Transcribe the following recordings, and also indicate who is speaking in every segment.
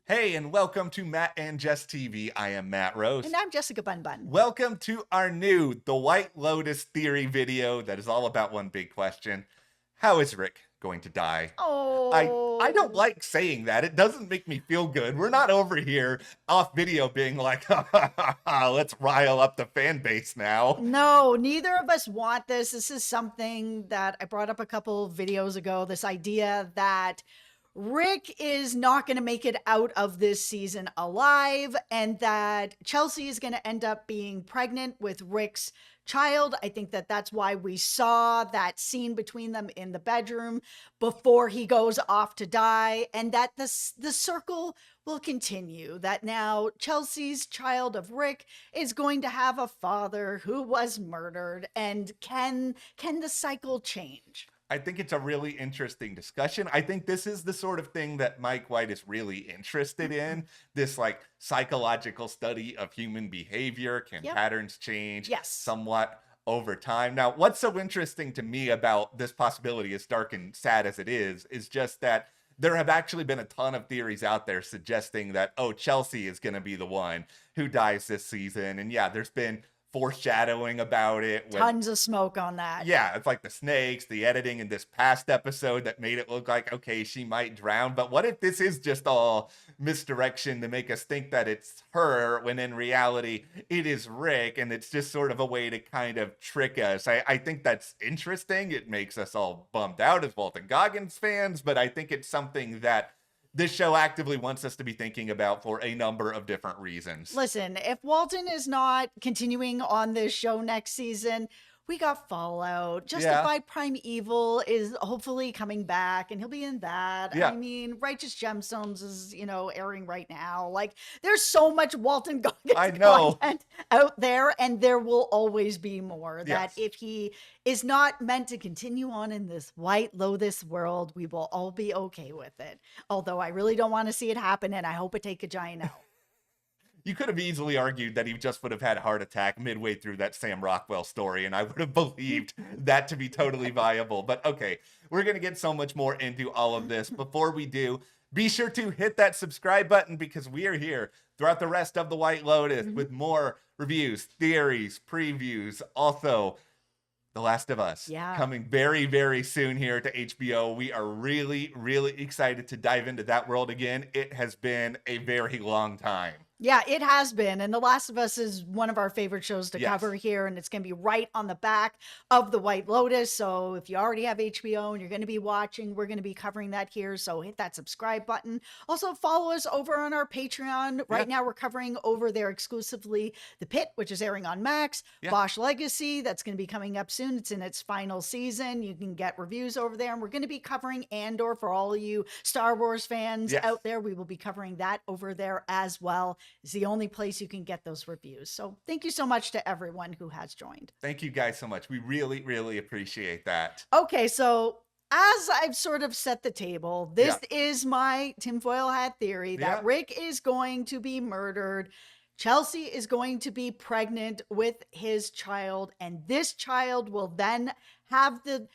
Speaker 1: Hey, and welcome to Matt and Jess TV. I am Matt Rose.
Speaker 2: And I'm Jessica Bun Bun.
Speaker 1: Welcome to our new The White Lotus Theory video that is all about one big question. How is Rick going to die? I don't
Speaker 2: Oh,
Speaker 1: like saying that. It doesn't make me feel good. We're not over here off video being like, let's rile up the fan base now.
Speaker 2: no, neither of us want this. This is something that I brought up a couple videos ago. This idea that Rick is not going to make it out of this season alive, and that Chelsea is going to end up being pregnant with Rick's child. I think that that's why we saw that scene between them in the bedroom before he goes off to die, and that the circle will continue. That now Chelsea's child of Rick is going to have a father who was murdered, and can the cycle change?
Speaker 1: I think it's a really interesting discussion. I think this is the sort of thing that Mike White is really interested in. This like psychological study of human behavior. Can
Speaker 2: Yep.
Speaker 1: patterns change
Speaker 2: Yes.
Speaker 1: somewhat over time? Now, what's so interesting to me about this possibility, as dark and sad as it is just that there have actually been a ton of theories out there suggesting that, oh, Chelsea is going to be the one who dies this season. And yeah, there's been foreshadowing about it when
Speaker 2: Tons of smoke on that.
Speaker 1: yeah, it's like the snakes, the editing in this past episode that made it look like, okay, she might drown. But what if this is just all misdirection to make us think that it's her when in reality it is Rick, and it's just sort of a way to kind of trick us? I think that's interesting. It makes us all bummed out as Walton Goggins fans, but I think it's something that this show actively wants us to be thinking about for a number of different reasons.
Speaker 2: Listen, if Walton is not continuing on this show next season, we got Fallout.
Speaker 1: Yeah.
Speaker 2: Justified Primeval is hopefully coming back, and he'll be in that.
Speaker 1: Yeah.
Speaker 2: I mean, Righteous Gemstones is, airing right now. Like, there's so much Walton
Speaker 1: I
Speaker 2: Goggins
Speaker 1: know.
Speaker 2: content out there, and there will always be more. That
Speaker 1: Yes.
Speaker 2: if he is not meant to continue on in this White Lotus world, we will all be okay with it. Although I really don't want to see it happen, and I hope it take a giant L.
Speaker 1: You could have easily argued that he just would have had a heart attack midway through that Sam Rockwell story, and I would have believed that to be totally viable. But okay, we're going to get so much more into all of this. Before we do, be sure to hit that subscribe button, because we are here throughout the rest of the White Lotus with more reviews, theories, previews, also The Last of Us,
Speaker 2: Yeah.
Speaker 1: coming very, very soon here to HBO. We are really, really excited to dive into that world again. It has been a very long time.
Speaker 2: Yeah, it has been. And The Last of Us is one of our favorite shows to
Speaker 1: Yes.
Speaker 2: cover here. And it's going to be right on the back of the White Lotus. So if you already have HBO and you're going to be watching, we're going to be covering that here. So hit that subscribe button. Also, follow us over on our Patreon. Right now, we're covering over there exclusively The Pit, which is airing on Max.
Speaker 1: Yeah.
Speaker 2: Bosch Legacy, that's going to be coming up soon. It's in its final season. You can get reviews over there. And we're going to be covering Andor for all of you Star Wars fans
Speaker 1: Yes.
Speaker 2: out there. We will be covering that over there as well. It's the only place you can get those reviews. So thank you so much to everyone who has joined.
Speaker 1: Thank you guys so much. We really, really appreciate that.
Speaker 2: Okay, so as I've sort of set the table, this is my tinfoil hat theory that
Speaker 1: Yeah.
Speaker 2: Rick is going to be murdered. Chelsea is going to be pregnant with his child, and this child will then have the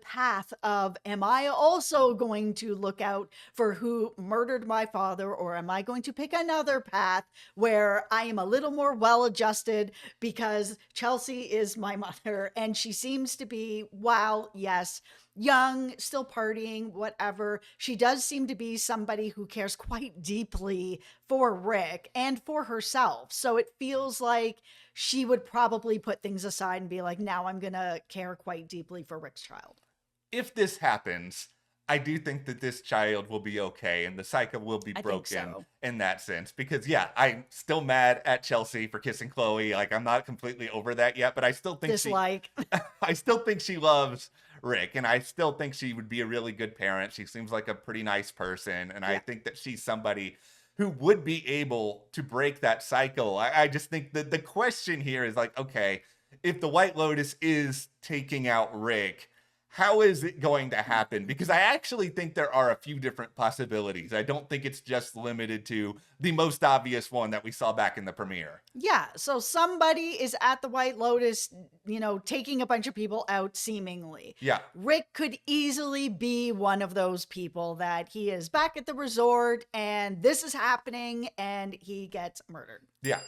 Speaker 2: path of, am I also going to look out for who murdered my father, or am I going to pick another path where I am a little more well adjusted because Chelsea is my mother and she seems to be, while yes, young, still partying, whatever, she does seem to be somebody who cares quite deeply for Rick and for herself. So it feels like she would probably put things aside and be like, now I'm going to care quite deeply for Rick's child.
Speaker 1: If this happens, I do think that this child will be okay and the cycle will be
Speaker 2: I think
Speaker 1: broken
Speaker 2: so.
Speaker 1: in that sense. Because yeah, I'm still mad at Chelsea for kissing Chloe. Like, I'm not completely over that yet, but I still think
Speaker 2: Dislike.
Speaker 1: I still think she loves Rick, and I still think she would be a really good parent. She seems like a pretty nice person, and I think that she's somebody who would be able to break that cycle. I just think that the question here is like, okay, if the White Lotus is taking out Rick, how is it going to happen? Because I actually think there are a few different possibilities. I don't think it's just limited to the most obvious one that we saw back in the premiere.
Speaker 2: Yeah, so somebody is at the White Lotus, taking a bunch of people out seemingly.
Speaker 1: Yeah.
Speaker 2: Rick could easily be one of those people that he is back at the resort and this is happening and he gets murdered.
Speaker 1: Yeah.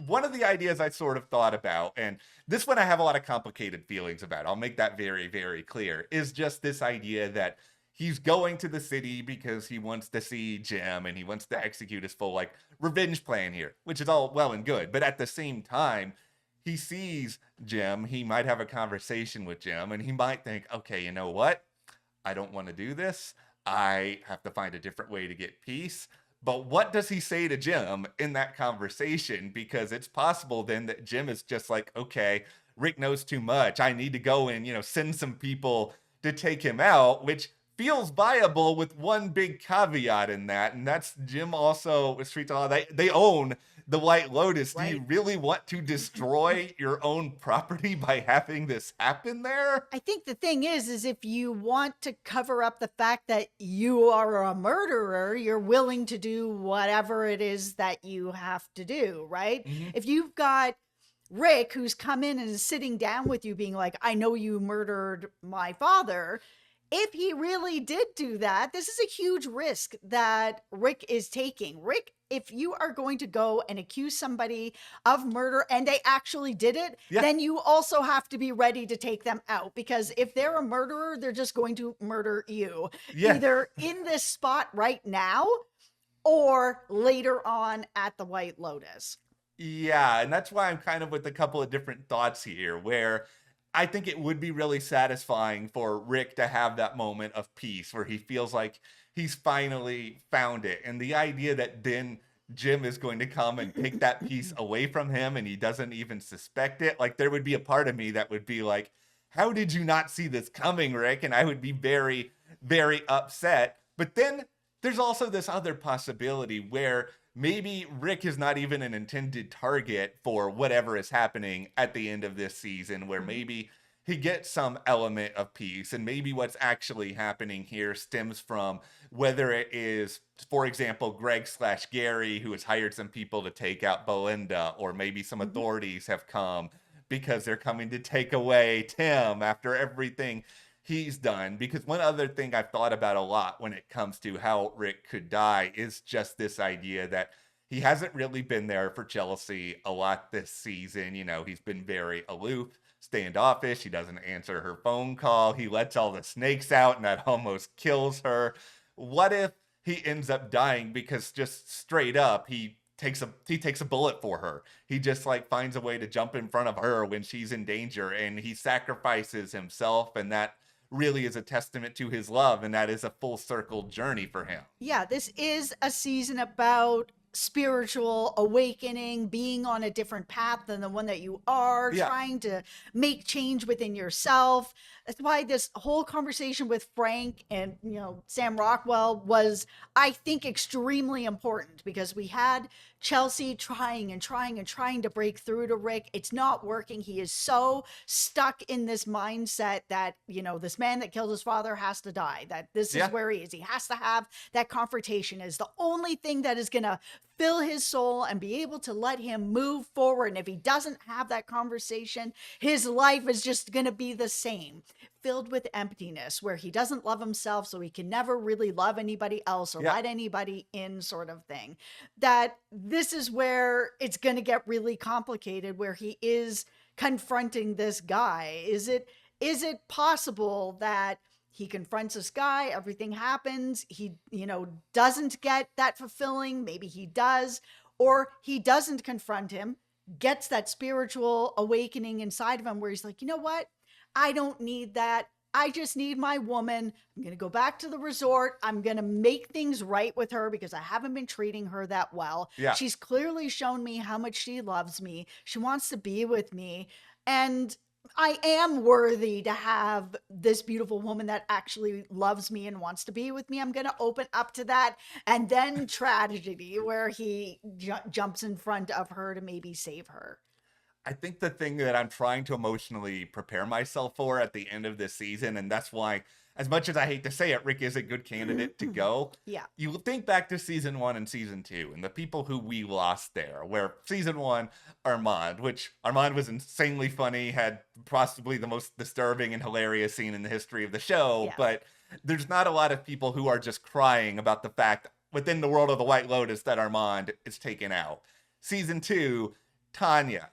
Speaker 1: One of the ideas I sort of thought about, and this one I have a lot of complicated feelings about, I'll make that very, very clear, is just this idea that he's going to the city because he wants to see Jim and he wants to execute his full like revenge plan here, which is all well and good. But at the same time, he sees Jim, he might have a conversation with Jim, and he might think, okay, you know what? I don't want to do this. I have to find a different way to get peace. But what does he say to Jim in that conversation? Because it's possible then that Jim is just like, okay, Rick knows too much. I need to go and, send some people to take him out, which feels viable with one big caveat in that. And that's Jim also with Street Law. They own the White Lotus.
Speaker 2: Right.
Speaker 1: Do you really want to destroy your own property by having this happen there?
Speaker 2: I think the thing is if you want to cover up the fact that you are a murderer, you're willing to do whatever it is that you have to do, right?
Speaker 1: Mm-hmm.
Speaker 2: If you've got Rick who's come in and is sitting down with you being like, I know you murdered my father. If he really did do that, this is a huge risk that Rick is taking. Rick, if you are going to go and accuse somebody of murder and they actually did it, then you also have to be ready to take them out. Because if they're a murderer, they're just going to murder you. Either in this spot right now or later on at the White Lotus.
Speaker 1: Yeah, and that's why I'm kind of with a couple of different thoughts here, where I think it would be really satisfying for Rick to have that moment of peace where he feels like he's finally found it. And the idea that then Jim is going to come and take that piece away from him and he doesn't even suspect it. Like, there would be a part of me that would be like, how did you not see this coming, Rick? And I would be very, very upset. But then there's also this other possibility where maybe Rick is not even an intended target for whatever is happening at the end of this season, where maybe he gets some element of peace. And maybe what's actually happening here stems from whether it is, for example, Greg/Gary, who has hired some people to take out Belinda, or maybe some authorities have come because they're coming to take away Tim after everything he's done. Because one other thing I've thought about a lot when it comes to how Rick could die is just this idea that he hasn't really been there for Chelsea a lot this season. He's been very aloof, standoffish. He doesn't answer her phone call. He lets all the snakes out and that almost kills her. What if he ends up dying because just straight up he takes a bullet for her? He just like finds a way to jump in front of her when she's in danger, and he sacrifices himself, and that really is a testament to his love, and that is a full circle journey for him.
Speaker 2: Yeah, this is a season about spiritual awakening, being on a different path than the one that you are, trying to make change within yourself. That's why this whole conversation with Frank and, Sam Rockwell was, I think, extremely important, because we had Chelsea trying to break through to Rick. It's not working. He is so stuck in this mindset that, this man that killed his father has to die, that this is where he is. He has to have that confrontation. Is the only thing that is going to fill his soul and be able to let him move forward. And if he doesn't have that conversation, his life is just going to be the same, filled with emptiness, where he doesn't love himself, so he can never really love anybody else or let anybody in, sort of thing. That this is where it's going to get really complicated, where he is confronting this guy. Is it possible that he confronts this guy, everything happens, he, doesn't get that fulfilling, maybe he does, or he doesn't confront him, gets that spiritual awakening inside of him where he's like, you know what? I don't need that. I just need my woman. I'm going to go back to the resort. I'm going to make things right with her because I haven't been treating her that well.
Speaker 1: Yeah.
Speaker 2: She's clearly shown me how much she loves me. She wants to be with me. And I am worthy to have this beautiful woman that actually loves me and wants to be with me. I'm going to open up to that. And then tragedy, where he jumps in front of her to maybe save her.
Speaker 1: I think the thing that I'm trying to emotionally prepare myself for at the end of this season, and that's why, as much as I hate to say it, Rick is a good candidate to go.
Speaker 2: Yeah.
Speaker 1: You think back to season 1 and season 2 and the people who we lost there, where season 1, Armand, which Armand was insanely funny, had possibly the most disturbing and hilarious scene in the history of the show,
Speaker 2: Yeah.
Speaker 1: but there's not a lot of people who are just crying about the fact within the world of the White Lotus that Armand is taken out. Season 2, Tanya.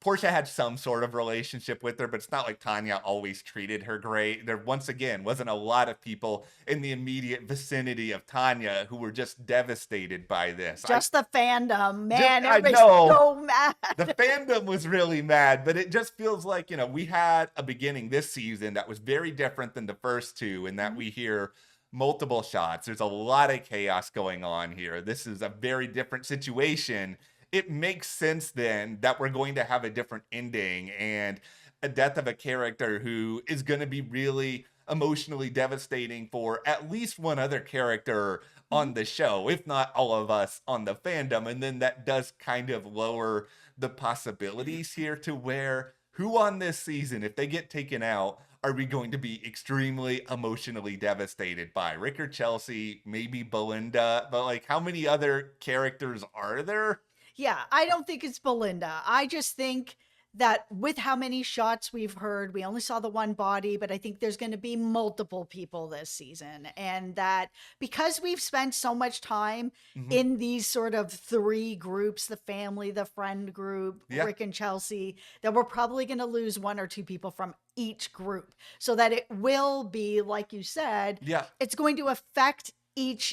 Speaker 1: Portia had some sort of relationship with her, but it's not like Tanya always treated her great. There, once again, wasn't a lot of people in the immediate vicinity of Tanya who were just devastated by this.
Speaker 2: Just the fandom, man.
Speaker 1: I
Speaker 2: Everybody's
Speaker 1: know.
Speaker 2: so mad.
Speaker 1: The fandom was really mad, but it just feels like, we had a beginning this season that was very different than the first two, in that we hear multiple shots. There's a lot of chaos going on here. This is a very different situation. It makes sense then that we're going to have a different ending and a death of a character who is going to be really emotionally devastating for at least one other character on the show, if not all of us on the fandom. And then that does kind of lower the possibilities here to where who on this season, if they get taken out, are we going to be extremely emotionally devastated by? Rick or Chelsea, maybe Belinda, but like how many other characters are there?
Speaker 2: Yeah, I don't think it's Belinda. I just think that with how many shots we've heard, we only saw the one body, but I think there's going to be multiple people this season. And that because we've spent so much time in these sort of three groups, the family, the friend group, Rick and Chelsea, that we're probably going to lose one or two people from each group. So that it will be, like you said, it's going to affect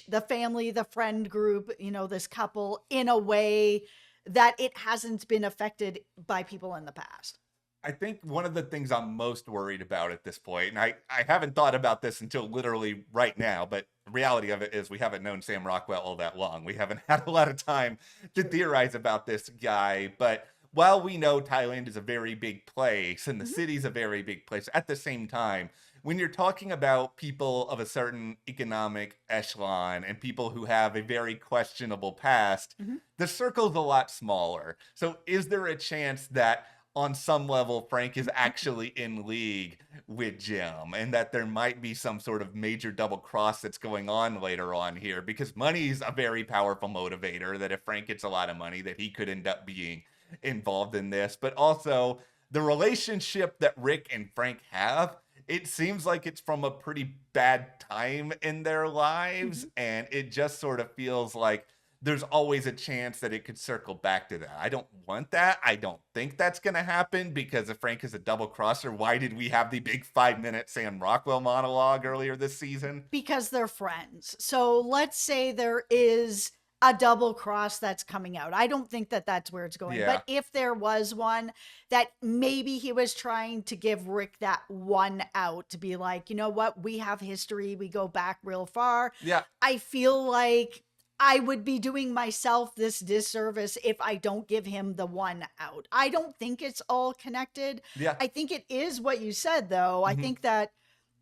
Speaker 2: the family, the friend group, this couple in a way that it hasn't been affected by people in the past.
Speaker 1: I think one of the things I'm most worried about at this point, and I haven't thought about this until literally right now, but the reality of it is we haven't known Sam Rockwell all that long. We haven't had a lot of time to theorize about this guy. But while we know Thailand is a very big place and the city's a very big place, at the same time, when you're talking about people of a certain economic echelon and people who have a very questionable past, the circle's a lot smaller. So is there a chance that on some level Frank is actually in league with Jim and that there might be some sort of major double cross that's going on later on here? Because money is a very powerful motivator, that if Frank gets a lot of money that he could end up being involved in this. But also the relationship that Rick and Frank have, it seems like it's from a pretty bad time in their lives. And it just sort of feels like there's always a chance that it could circle back to that. I don't want that. I don't think that's going to happen, because if Frank is a double crosser, why did we have the big 5-minute Sam Rockwell monologue earlier this season?
Speaker 2: Because they're friends. So let's say there is a double cross that's coming out. I don't think that that's where it's going. But if there was one, that maybe he was trying to give Rick that one out to be like, you know what? We have history. We go back real far. I feel like I would be doing myself this disservice if I don't give him the one out. I don't think it's all connected. I think it is what you said, though. I think that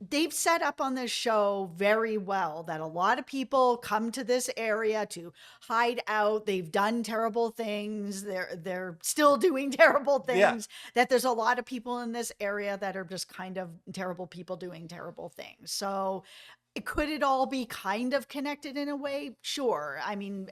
Speaker 2: they've set up on this show very well that a lot of people come to this area to hide out. They've done terrible things. They're still doing terrible things. That there's a lot of people in this area that are just kind of terrible people doing terrible things. So could it all be kind of connected in a way? Sure. I mean,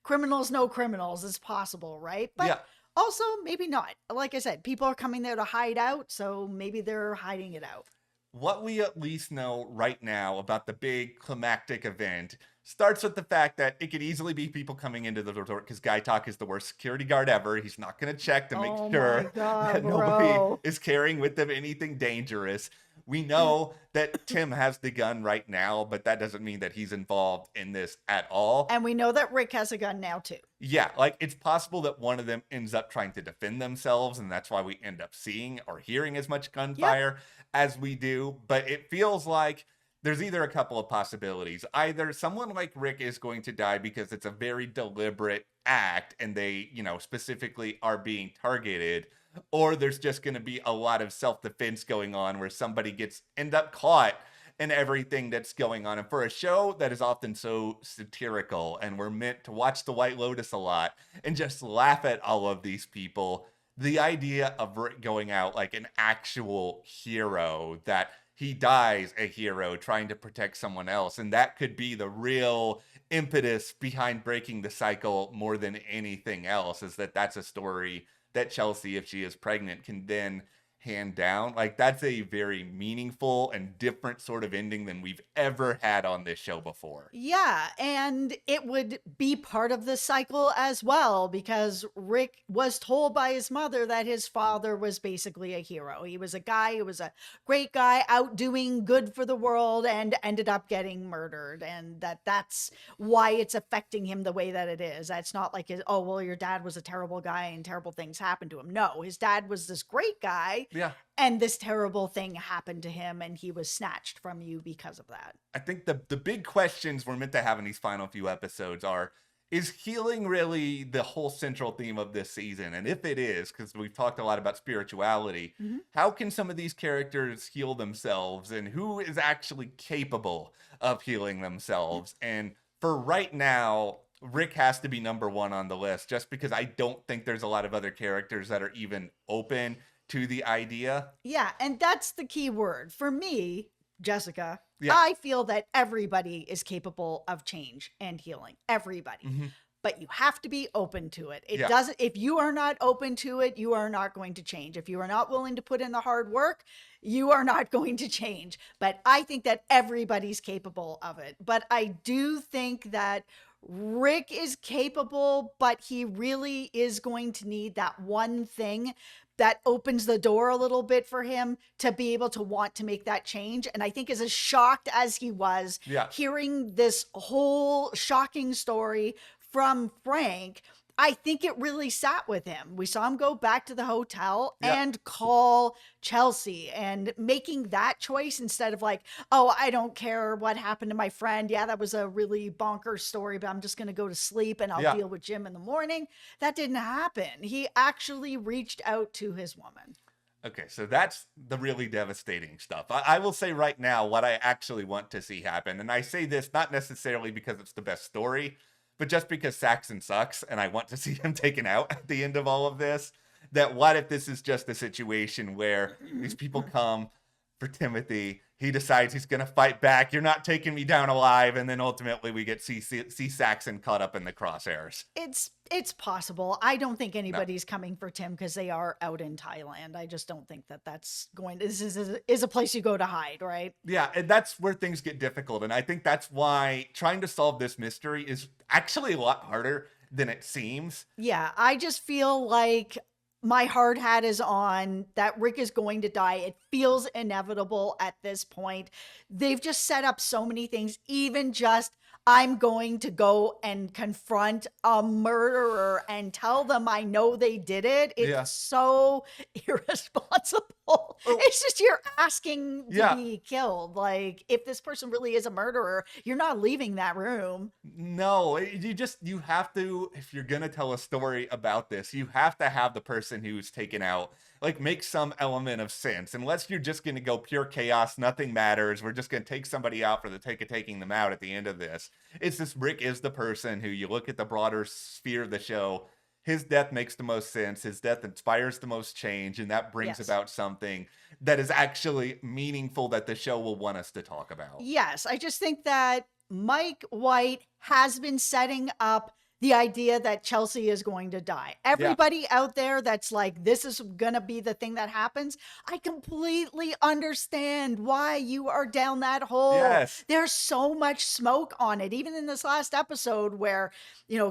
Speaker 2: criminals know criminals is possible, right? But also maybe not. Like I said, people are coming there to hide out, so maybe they're hiding it out.
Speaker 1: What we at least know right now about the big climactic event starts with the fact that it could easily be people coming into the resort, because Guy Talk is the worst security guard ever. He's not going to check to make sure that nobody is carrying with them anything dangerous. We know that Tim has the gun right now, but that doesn't mean that he's involved in this at all.
Speaker 2: And we know that Rick has a gun now, too.
Speaker 1: Yeah, like it's possible that one of them ends up trying to defend themselves, and that's why we end up seeing or hearing as much gunfire as we do. But it feels like there's either a couple of possibilities. Either someone like Rick is going to die because it's a very deliberate act and they, specifically are being targeted, or there's just going to be a lot of self-defense going on where somebody end up caught in everything that's going on. And for a show that is often so satirical and we're meant to watch the White Lotus a lot and just laugh at all of these people, the idea of Rick going out like an actual hero, that he dies a hero trying to protect someone else, and that could be the real impetus behind breaking the cycle more than anything else, is that that's a story that Chelsea, if she is pregnant, can then hand down. Like, that's a very meaningful and different sort of ending than we've ever had on this show before.
Speaker 2: Yeah, and it would be part of the cycle as well, because Rick was told by his mother that his father was basically a hero. He was a guy who was a great guy out doing good for the world and ended up getting murdered, and that's why it's affecting him the way that it is. That's not like oh well, your dad was a terrible guy and terrible things happened to him. No, his dad was this great guy,
Speaker 1: Yeah.
Speaker 2: and this terrible thing happened to him, and he was snatched from you because of that.
Speaker 1: I think the big questions we're meant to have in these final few episodes are, is healing really the whole central theme of this season? And if it is, because we've talked a lot about spirituality,
Speaker 2: Mhm.
Speaker 1: how can some of these characters heal themselves, and who is actually capable of healing themselves? And for right now, Rick has to be number one on the list, just because I don't think there's a lot of other characters that are even open to the idea.
Speaker 2: Yeah, and that's the key word. For me, Jessica,
Speaker 1: Yeah.
Speaker 2: I feel that everybody is capable of change and healing. Everybody.
Speaker 1: Mhm.
Speaker 2: But you have to be open to it. It
Speaker 1: Yeah.
Speaker 2: doesn't, if you are not open to it, you are not going to change. If you are not willing to put in the hard work, you are not going to change. But I think that everybody's capable of it. But I do think that Rick is capable, but he really is going to need that one thing that opens the door a little bit for him to be able to want to make that change. And I think, as shocked as he was
Speaker 1: Yeah.
Speaker 2: hearing this whole shocking story from Frank, I think it really sat with him. We saw him go back to the hotel
Speaker 1: Yeah.
Speaker 2: and call Chelsea, and making that choice instead of like, oh, I don't care what happened to my friend. Yeah, that was a really bonkers story, but I'm just going to go to sleep and I'll
Speaker 1: Yeah.
Speaker 2: deal with Jim in the morning. That didn't happen. He actually reached out to his woman.
Speaker 1: Okay, so that's the really devastating stuff. I will say right now what I actually want to see happen. And I say this not necessarily because it's the best story, but just because Saxon sucks and I want to see him taken out at the end of all of this. That what if this is just a situation where these people come for Timothy, he decides he's going to fight back, you're not taking me down alive, and then ultimately we get see Saxon caught up in the crosshairs.
Speaker 2: It's possible. I don't think anybody's coming for Tim because they are out in Thailand. I just don't think that that's going. This is a place you go to hide, right?
Speaker 1: Yeah, and that's where things get difficult. And I think that's why trying to solve this mystery is actually a lot harder than it seems.
Speaker 2: Yeah, I just feel like my hard hat is on that Rick is going to die. It feels inevitable at this point. They've just set up so many things, even just I'm going to go and confront a murderer and tell them I know they did it. It's
Speaker 1: Yeah.
Speaker 2: so irresponsible.
Speaker 1: Oh.
Speaker 2: It's just you're asking to
Speaker 1: Yeah.
Speaker 2: be killed. Like, if this person really is a murderer, you're not leaving that room.
Speaker 1: No, you have to, if you're going to tell a story about this, you have to have the person who's taken out, like, make some element of sense. Unless you're just going to go pure chaos, nothing matters. We're just going to take somebody out for the sake of taking them out at the end of this. It's this Rick is the person who, you look at the broader sphere of the show, his death makes the most sense. His death inspires the most change, and that brings
Speaker 2: Yes.
Speaker 1: about something that is actually meaningful that the show will want us to talk about.
Speaker 2: Yes, I just think that Mike White has been setting up the idea that Chelsea is going to die. Everybody out there that's like, this is going to be the thing that happens, I completely understand why you are down that hole.
Speaker 1: Yes.
Speaker 2: There's so much smoke on it. Even in this last episode where,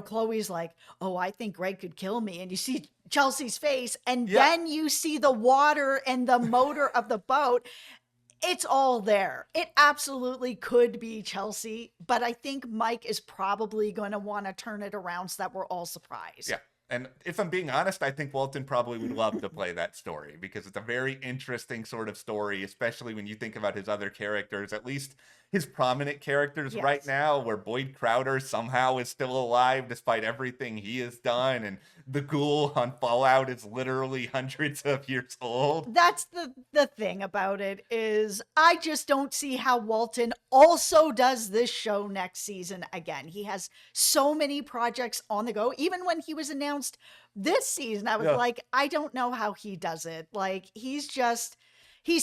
Speaker 2: Chloe's like, oh, I think Greg could kill me. And you see Chelsea's face, and
Speaker 1: Yeah.
Speaker 2: then you see the water and the motor of the boat. It's all there. It absolutely could be Chelsea, but I think Mike is probably going to want to turn it around so that we're all surprised.
Speaker 1: Yeah. And if I'm being honest, I think Walton probably would love to play that story, because it's a very interesting sort of story, especially when you think about his other characters, at least his prominent characters right
Speaker 2: Yes.
Speaker 1: now, where Boyd Crowder somehow is still alive despite everything he has done. And the ghoul on Fallout is literally hundreds of years old.
Speaker 2: That's the thing about it, is I just don't see how Walton also does this show next season again. He has so many projects on the go. Even when he was announced announced this season, I was
Speaker 1: Yeah.
Speaker 2: like, I don't know how he does it. Like, he's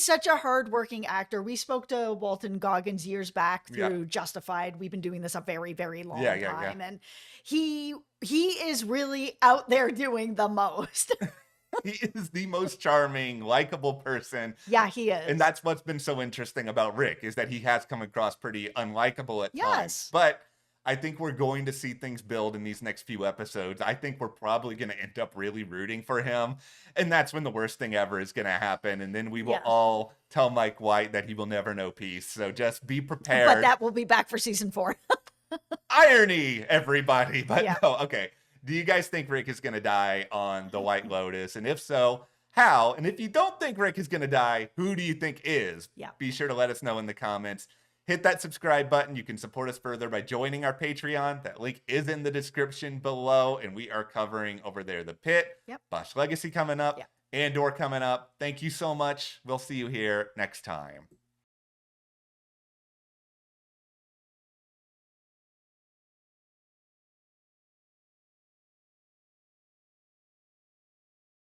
Speaker 2: such a hardworking actor. We spoke to Walton Goggins years back
Speaker 1: Yeah.
Speaker 2: through Justified. We've been doing this a very, very long
Speaker 1: Yeah.
Speaker 2: time. And he is really out there doing the most.
Speaker 1: He is the most charming, likable person.
Speaker 2: Yeah, he
Speaker 1: And
Speaker 2: is.
Speaker 1: that's what's been so interesting about Rick, is that he has come across pretty unlikable at times.
Speaker 2: Yes.
Speaker 1: But I think we're going to see things build in these next few episodes. I think we're probably going to end up really rooting for him. And that's when the worst thing ever is going to happen. And then we will
Speaker 2: Yeah.
Speaker 1: all tell Mike White that he will never know peace. So just be prepared.
Speaker 2: But that will be back for season 4.
Speaker 1: Irony, everybody. But
Speaker 2: Yeah.
Speaker 1: no, okay. Do you guys think Rick is going to die on the White Lotus? And if so, how? And if you don't think Rick is going to die, who do you think is?
Speaker 2: Yeah.
Speaker 1: Be sure to let us know in the comments. Hit that subscribe button. You can support us further by joining our Patreon. That link is in the description below. And we are covering over there The Pit,
Speaker 2: Yep.
Speaker 1: Bosch Legacy coming up,
Speaker 2: Yep.
Speaker 1: Andor coming up. Thank you so much. We'll see you here next time.